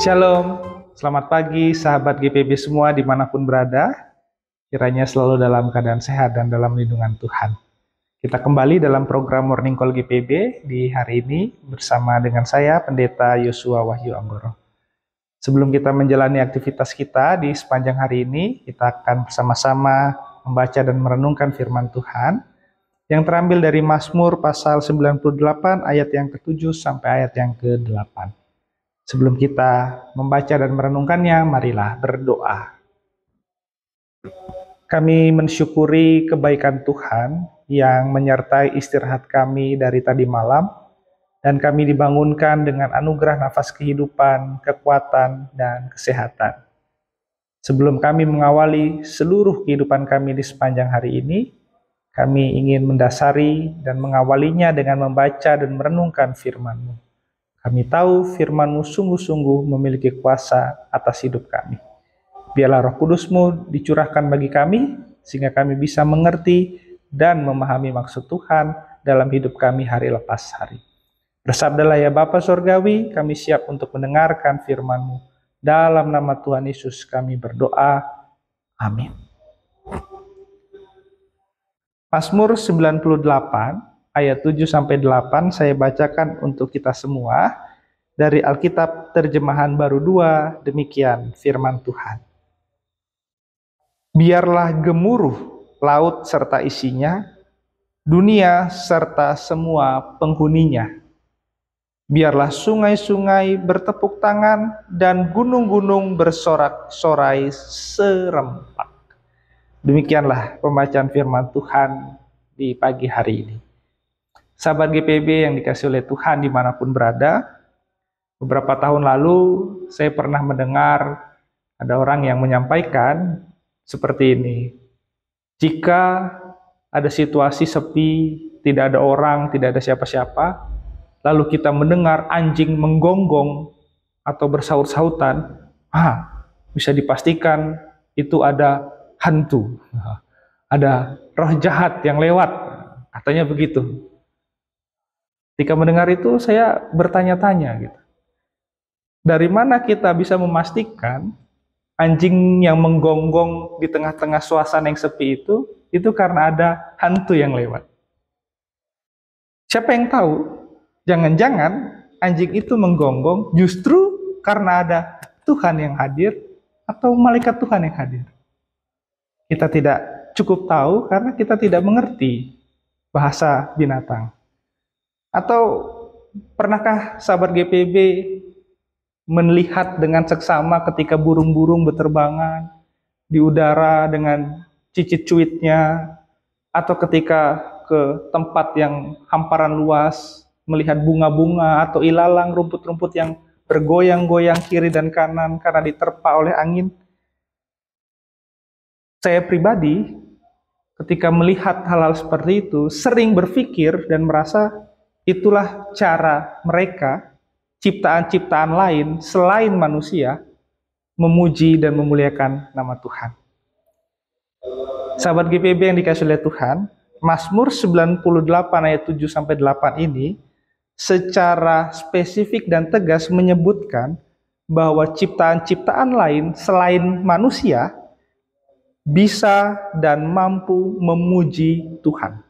Shalom, selamat pagi sahabat GPB semua dimanapun berada. Kiranya selalu dalam keadaan sehat dan dalam lindungan Tuhan. Kita kembali dalam program Morning Call GPB di hari ini bersama dengan saya, Pendeta Yosua Wahyu Anggoro. Sebelum kita menjalani aktivitas kita di sepanjang hari ini, kita akan bersama-sama membaca dan merenungkan firman Tuhan yang terambil dari Mazmur pasal 98 ayat yang ke-7 sampai ayat yang ke-8. Sebelum kita membaca dan merenungkannya, marilah berdoa. Kami mensyukuri kebaikan Tuhan yang menyertai istirahat kami dari tadi malam, dan kami dibangunkan dengan anugerah nafas kehidupan, kekuatan, dan kesehatan. Sebelum kami mengawali seluruh kehidupan kami di sepanjang hari ini, kami ingin mendasari dan mengawalinya dengan membaca dan merenungkan firman-Mu. Kami tahu firman-Mu sungguh-sungguh memiliki kuasa atas hidup kami. Biarlah Roh Kudus-Mu dicurahkan bagi kami, sehingga kami bisa mengerti dan memahami maksud Tuhan dalam hidup kami hari lepas hari. Bersabdalah ya Bapa Sorgawi, kami siap untuk mendengarkan firman-Mu. Dalam nama Tuhan Yesus kami berdoa. Amin. Mazmur 98 ayat 7-8 saya bacakan untuk kita semua dari Alkitab Terjemahan Baru 2, demikian firman Tuhan. Biarlah gemuruh laut serta isinya, dunia serta semua penghuninya. Biarlah sungai-sungai bertepuk tangan dan gunung-gunung bersorak-sorai serempak. Demikianlah pembacaan firman Tuhan di pagi hari ini. Sahabat GPB yang dikasih oleh Tuhan dimanapun berada, beberapa tahun lalu saya pernah mendengar ada orang yang menyampaikan seperti ini. Jika ada situasi sepi, tidak ada orang, tidak ada siapa-siapa, lalu kita mendengar anjing menggonggong atau bersaut-sautan, bisa dipastikan itu ada hantu, ada roh jahat yang lewat, katanya begitu. Ketika mendengar itu saya bertanya-tanya gitu. Dari mana kita bisa memastikan anjing yang menggonggong di tengah-tengah suasana yang sepi itu karena ada hantu yang lewat? Siapa yang tahu? Jangan-jangan anjing itu menggonggong justru karena ada Tuhan yang hadir atau malaikat Tuhan yang hadir. Kita tidak cukup tahu karena kita tidak mengerti bahasa binatang. Atau pernahkah sahabat GPB melihat dengan seksama ketika burung-burung berterbangan di udara dengan cicit-cuitnya, atau ketika ke tempat yang hamparan luas melihat bunga-bunga atau ilalang, rumput-rumput yang bergoyang-goyang kiri dan kanan karena diterpa oleh angin? Saya pribadi ketika melihat hal-hal seperti itu sering berpikir dan merasa itulah cara mereka, ciptaan-ciptaan lain selain manusia, memuji dan memuliakan nama Tuhan. Sahabat GPB yang dikasih oleh Tuhan, Mazmur 98 ayat 7-8 ini secara spesifik dan tegas menyebutkan bahwa ciptaan-ciptaan lain selain manusia bisa dan mampu memuji Tuhan.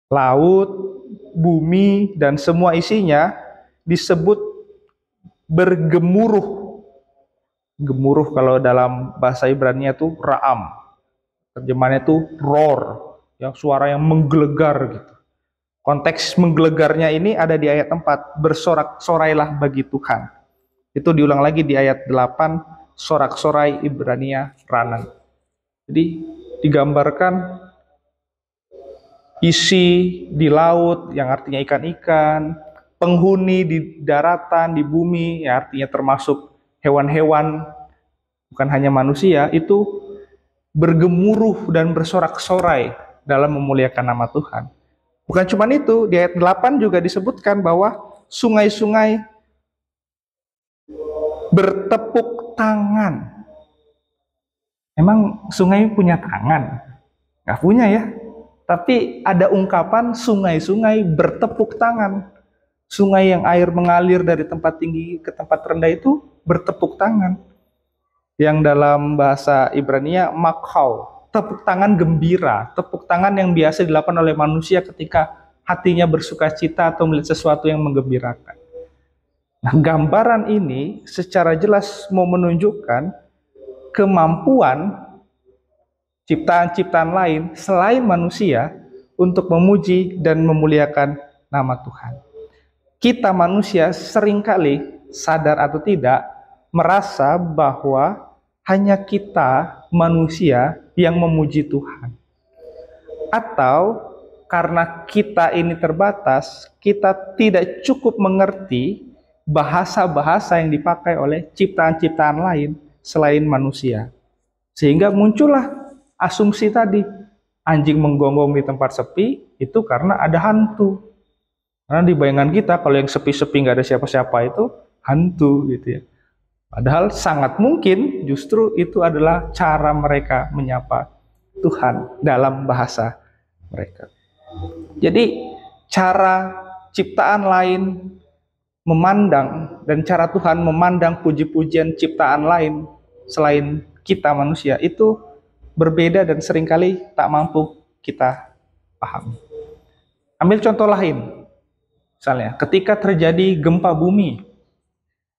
Laut, bumi, dan semua isinya disebut bergemuruh. Gemuruh kalau dalam bahasa Ibrani itu ra'am. Terjemahannya itu roar, yang suara yang menggelegar gitu. Konteks menggelegarnya ini ada di ayat 4, bersorak-sorailah bagi Tuhan. Itu diulang lagi di ayat 8, sorak-sorai Ibrania ranan. Jadi digambarkan isi di laut yang artinya ikan-ikan, penghuni di daratan, di bumi yang artinya termasuk hewan-hewan, bukan hanya manusia, itu bergemuruh dan bersorak-sorai dalam memuliakan nama Tuhan. Bukan cuma itu, di ayat 8 juga disebutkan bahwa sungai-sungai bertepuk tangan. Emang sungai punya tangan? Nggak punya ya. Tapi ada ungkapan sungai-sungai bertepuk tangan. Sungai yang air mengalir dari tempat tinggi ke tempat rendah itu bertepuk tangan. Yang dalam bahasa Ibrania makhau, tepuk tangan gembira, tepuk tangan yang biasa dilakukan oleh manusia ketika hatinya bersuka cita atau melihat sesuatu yang menggembirakan. Nah, gambaran ini secara jelas mau menunjukkan kemampuan ciptaan-ciptaan lain selain manusia untuk memuji dan memuliakan nama Tuhan. Kita manusia seringkali sadar atau tidak merasa bahwa hanya kita manusia yang memuji Tuhan. Atau karena kita ini terbatas, kita tidak cukup mengerti bahasa-bahasa yang dipakai oleh ciptaan-ciptaan lain selain manusia. Sehingga muncullah asumsi tadi, anjing menggonggong di tempat sepi itu karena ada hantu. Karena di bayangan kita kalau yang sepi-sepi nggak ada siapa-siapa itu hantu gitu ya. Padahal sangat mungkin justru itu adalah cara mereka menyapa Tuhan dalam bahasa mereka. Jadi cara ciptaan lain memandang dan cara Tuhan memandang puji-pujian ciptaan lain selain kita manusia itu berbeda dan seringkali tak mampu kita pahami. Ambil contoh lain, misalnya ketika terjadi gempa bumi,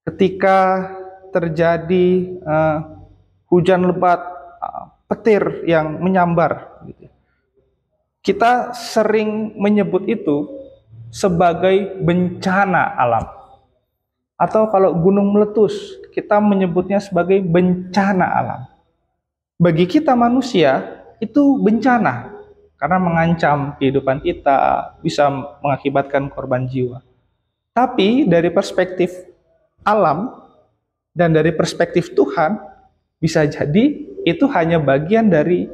ketika terjadi hujan lebat, petir yang menyambar, kita sering menyebut itu sebagai bencana alam. Atau kalau gunung meletus, kita menyebutnya sebagai bencana alam. Bagi kita manusia, itu bencana. Karena mengancam kehidupan kita, bisa mengakibatkan korban jiwa. Tapi dari perspektif alam, dan dari perspektif Tuhan, bisa jadi itu hanya bagian dari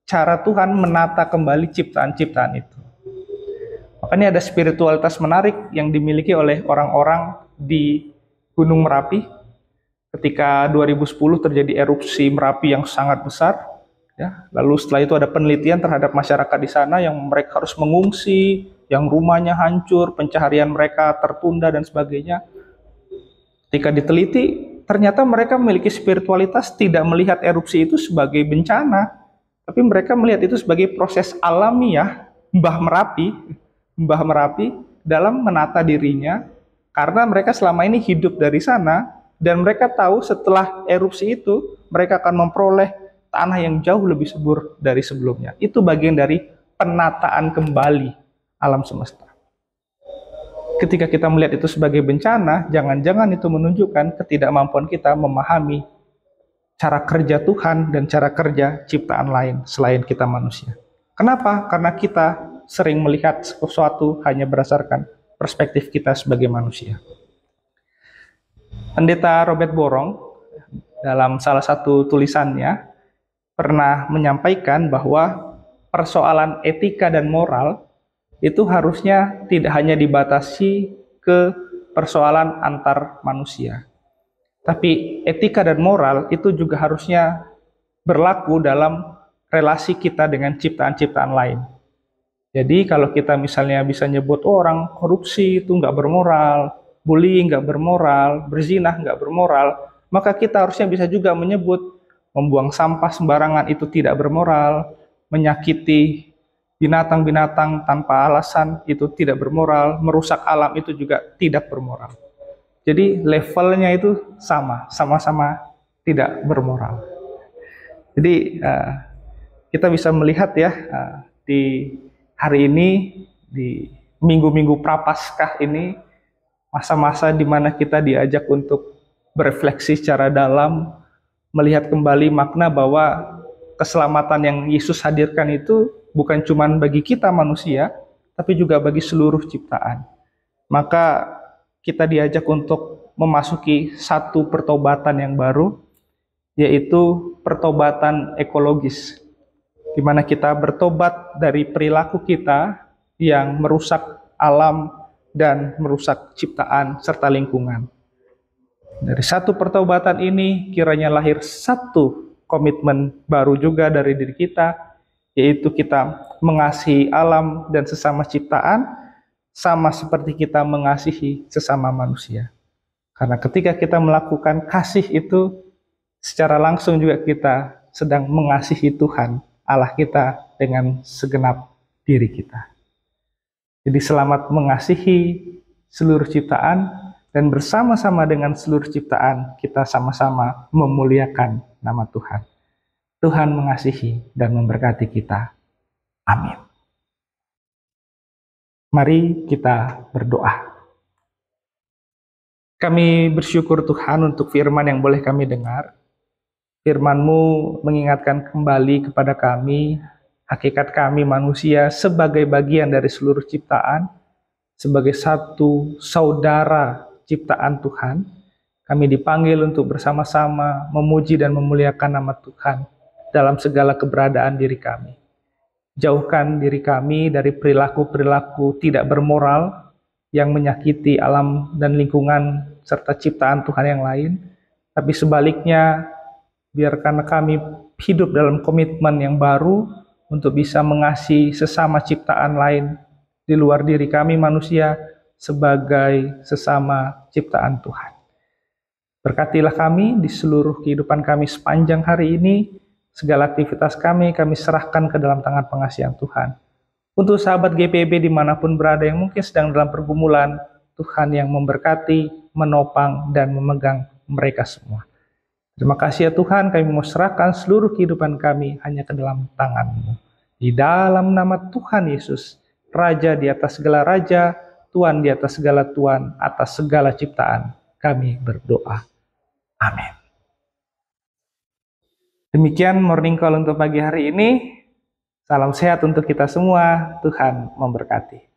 cara Tuhan menata kembali ciptaan-ciptaan itu. Makanya ada spiritualitas menarik yang dimiliki oleh orang-orang di Gunung Merapi. Ketika 2010 terjadi erupsi Merapi yang sangat besar, ya, lalu setelah itu ada penelitian terhadap masyarakat di sana yang mereka harus mengungsi, yang rumahnya hancur, pencaharian mereka tertunda dan sebagainya. Ketika diteliti, ternyata mereka memiliki spiritualitas tidak melihat erupsi itu sebagai bencana, tapi mereka melihat itu sebagai proses alamiah Mbah Merapi dalam menata dirinya, karena mereka selama ini hidup dari sana, dan mereka tahu setelah erupsi itu, mereka akan memperoleh tanah yang jauh lebih subur dari sebelumnya. Itu bagian dari penataan kembali alam semesta. Ketika kita melihat itu sebagai bencana, jangan-jangan itu menunjukkan ketidakmampuan kita memahami cara kerja Tuhan dan cara kerja ciptaan lain selain kita manusia. Kenapa? Karena kita sering melihat sesuatu hanya berdasarkan perspektif kita sebagai manusia. Pendeta Robert Borong dalam salah satu tulisannya pernah menyampaikan bahwa persoalan etika dan moral itu harusnya tidak hanya dibatasi ke persoalan antar manusia. Tapi etika dan moral itu juga harusnya berlaku dalam relasi kita dengan ciptaan-ciptaan lain. Jadi kalau kita misalnya bisa nyebut orang korupsi itu nggak bermoral, bullying nggak bermoral, berzinah nggak bermoral, maka kita harusnya bisa juga menyebut membuang sampah sembarangan itu tidak bermoral, menyakiti binatang-binatang tanpa alasan itu tidak bermoral, merusak alam itu juga tidak bermoral. Jadi levelnya itu sama-sama tidak bermoral. Jadi kita bisa melihat ya di hari ini, di minggu-minggu Prapaskah ini, masa-masa di mana kita diajak untuk berefleksi secara dalam, melihat kembali makna bahwa keselamatan yang Yesus hadirkan itu bukan cuma bagi kita manusia, tapi juga bagi seluruh ciptaan. Maka kita diajak untuk memasuki satu pertobatan yang baru, yaitu pertobatan ekologis, di mana kita bertobat dari perilaku kita yang merusak alam dan merusak ciptaan serta lingkungan. Dari satu pertobatan ini kiranya lahir satu komitmen baru juga dari diri kita, yaitu kita mengasihi alam dan sesama ciptaan sama seperti kita mengasihi sesama manusia. Karena ketika kita melakukan kasih itu, secara langsung juga kita sedang mengasihi Tuhan, Allah kita, dengan segenap diri kita. Jadi selamat mengasihi seluruh ciptaan, dan bersama-sama dengan seluruh ciptaan, kita sama-sama memuliakan nama Tuhan. Tuhan mengasihi dan memberkati kita. Amin. Mari kita berdoa. Kami bersyukur Tuhan untuk firman yang boleh kami dengar. Firman-Mu mengingatkan kembali kepada kami, hakikat kami manusia sebagai bagian dari seluruh ciptaan, sebagai satu saudara ciptaan Tuhan. Kami dipanggil untuk bersama-sama memuji dan memuliakan nama Tuhan dalam segala keberadaan diri kami. Jauhkan diri kami dari perilaku-perilaku tidak bermoral yang menyakiti alam dan lingkungan serta ciptaan Tuhan yang lain, tapi sebaliknya biarkan kami hidup dalam komitmen yang baru untuk bisa mengasihi sesama ciptaan lain di luar diri kami manusia sebagai sesama ciptaan Tuhan. Berkatilah kami di seluruh kehidupan kami sepanjang hari ini. Segala aktivitas kami serahkan ke dalam tangan pengasihan Tuhan. Untuk sahabat GPIB dimanapun berada yang mungkin sedang dalam pergumulan, Tuhan yang memberkati, menopang, dan memegang mereka semua. Terima kasih ya Tuhan, kami mau serahkan seluruh kehidupan kami hanya ke dalam tangan-Mu. Di dalam nama Tuhan Yesus, Raja di atas segala raja, Tuhan di atas segala Tuhan, atas segala ciptaan, kami berdoa. Amin. Demikian Morning Call untuk pagi hari ini. Salam sehat untuk kita semua. Tuhan memberkati.